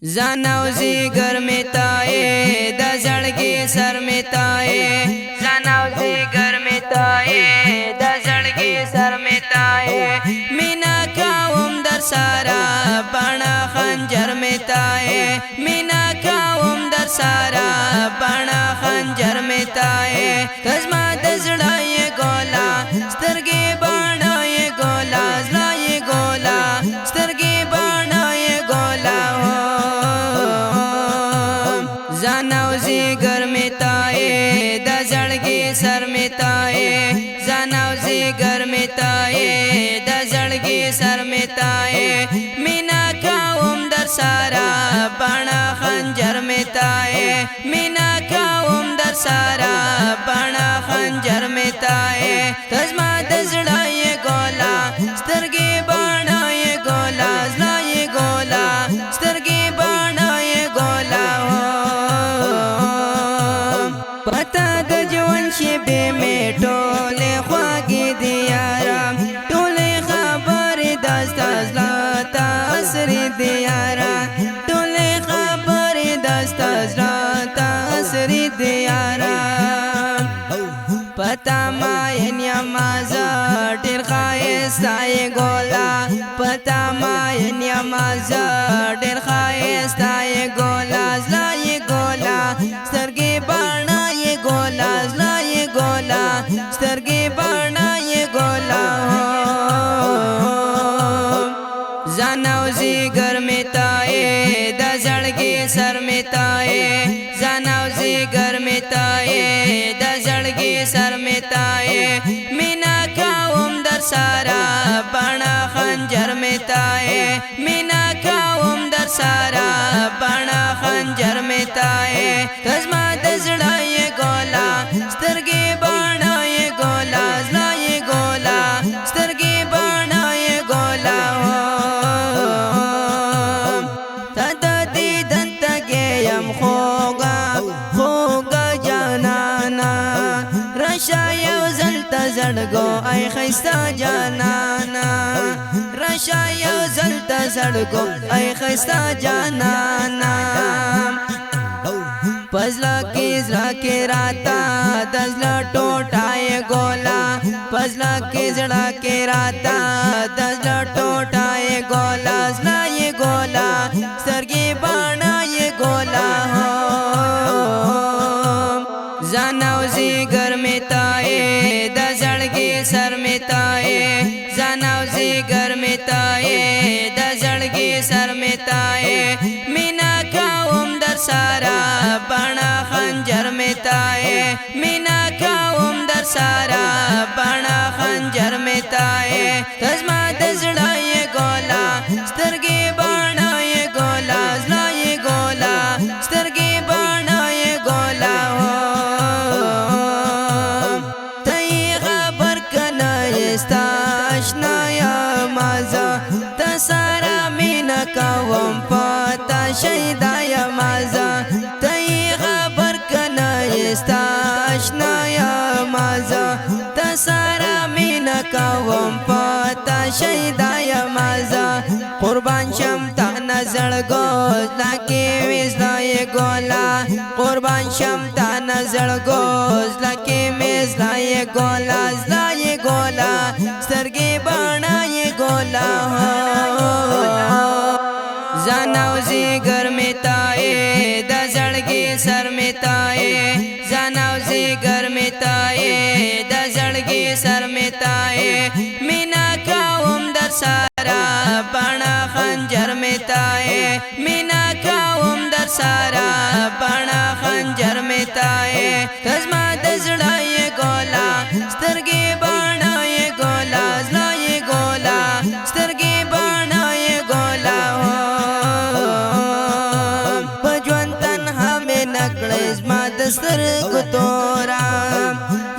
زانو زیگر میں تائے دا زڑگی سر میں تائے زانو زیگر میں تائے دا زڑگی سر میں تائے مینا کاوم در سارا بنا خنجر میں تائے مینا کاوم در سارا بنا خنجر میں تائے تزما دزڑا یہ گولا سترگی بنا یہ گولا زلا یہ گولا سترگی بنا یہ گولا زانو زیگر میں تائے دا زڑگی سر میں تائے زانو زیگر میں تائے دا زڑگی سر میں تائے مینا کاوم در سارا بنا خنجر میں تائے مینا کاوم در سارا بنا خنجر میں تائے تزما دزڑا یہ گولا سترگی بنا یہ گولا زلا یہ گولا سترگی بنا یہ گولا پتا د جوان شیبه می ټوله خواږي دی یارا ټوله خبر دستا زلا تاثر دی یارا ټوله خبر دستا زلا تاثر دی یارا پتا ما ینیا مازا ډیر خایستا ی ګولا پتا ما ینیا مازا ډیر خایستا ی ګولا زلا ی ګولا سترګې باڼه ی ګولا زلا ی ګولا سترګې باڼه ی ګولا زانو زیگر میں تائے دا زڑگی سر میں تائے زانو زیگر میں تائے دا زڑگی سر میں تائے مینا کاوم در سارا بنا خنجر میں تائے مینا کاوم در سارا بنا خنجر میں تائے تزما دزڑا یہ گولا سترگی بنا یہ گولا زلا یہ گولا سترگی بنا یہ گولا رشا یو زلتا زڑگو ای خیستا جانانا رشا یو زلتا زڑگو ای خیستا جانانا پزلا کی زڑا کی راتا دزلا ٹوٹائے گولا پزلا کی زڑا کی راتا دزلا ٹوٹائے گولا زلا یہ گولا سرگی بانا یہ گولا زانو زیگر میں تائے دا زڑگی سر میں تائے زانو زیگر میں تائے دا زڑگی سر میں تائے مینا کاوم در سارا بنا خنجر میں تائے مینا کاوم در سارا بنا خنجر میں تائے تزما دزڑا یہ گولا سترگی بنا یہ گولا زلا یہ گولا سترگی بنا یہ گولا اشنا یا مازا تا سارا مینا کاوم پاتا شیدا یا مازا تای خبر کنا استا اشنا یا مازا تا سارا مینا کاوم پاتا شیدا یا مازا قربان شم تا نظر گوز لکی ویزلا یہ گولا قربان شم تا نظر گوز لکی ویزلا یہ گولا زلا یہ گولا سترگی بانا یہ گولا زانو زیگر میں تائے دا زڑگی سر میں تائے زانو زیگر میں تائے دا زڑگی سر میں تائے مینا کاوم در سارا بنا خنجر میں تائے مینا کاوم در سارا بنا خنجر میں تائے تزما دزڑا یہ گولا سترگی بانا یہ گولا زلا یہ گولا سترگی بانا یہ گولا پجوان تنہا میں نکڑز ما دستر کتورا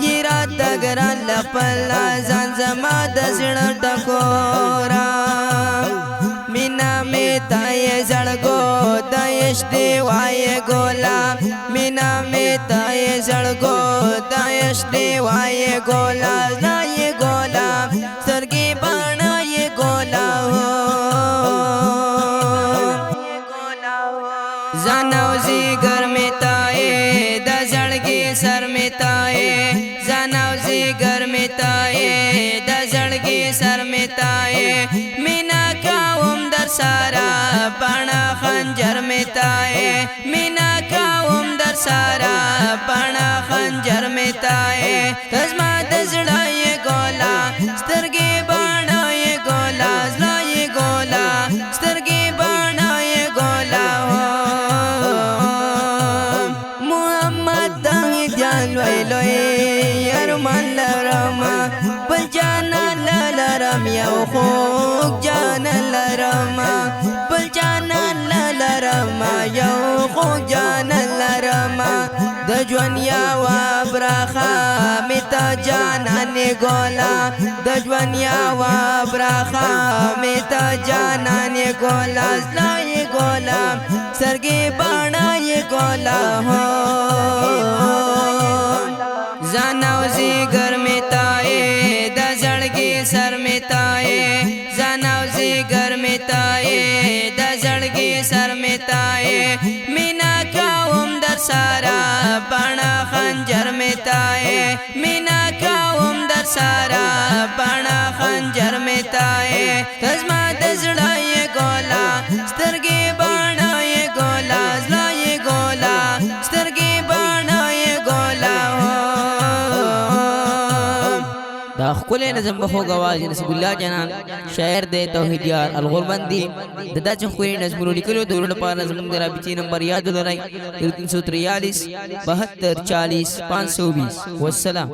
یہ رات گران لپلا زان زما دزڑ ٹکورا مینا میں تائے زڑگو دایش دیوائے گولا مینا میں تائے زڑگو دایش دیوائے گولا زلا یہ گولا سرگی بانا یہ گولا زناوزی گرمی تائے دا زڑگی سر میں تائے زناوزی گرمی تائے دا زڑگی سر میں تائے مینا کاوم در سارا پانا خنجر میں تائے مینا کاوم در سارا پانا خنجر میں تائے کزما دزڑا یہ گولا سترگی بانا یہ گولا زلا یہ گولا سترگی بانا یہ گولا محمد دنگ دیان لوئی لوئی ارمان لرم بل جانا لرم یو خوک جانا لرم بل جانا لرم یو خوک جانا لرم دجوان یا وابراخا میتا جانا نگولا دجوان یا وابراخا میتا جانا نگولا زلا یہ گولا سرگی بانا یہ گولا ہو زناوزی گرمی تائے دا زڑگی سر میں تائے زناوزی گرمی تائے دا زڑگی سر میں تائے مینا کاوم در سارا پانا خنجر میں تائے مینا کاوم در سارا پانا خنجر میں تائے کزما دزڑا یہ گولا سترگی بانا یہ گولا زلا یہ گولا سترگی بانا یہ گولا دا خکل نظم بخو گواز نصیب اللہ جنان شاعر دے توحیدیار الغربندی ددا چخوری نظمونو لکلو دورن پا نظم درا بیچی نمبر یاد لرائی 343 72 40 520 والسلام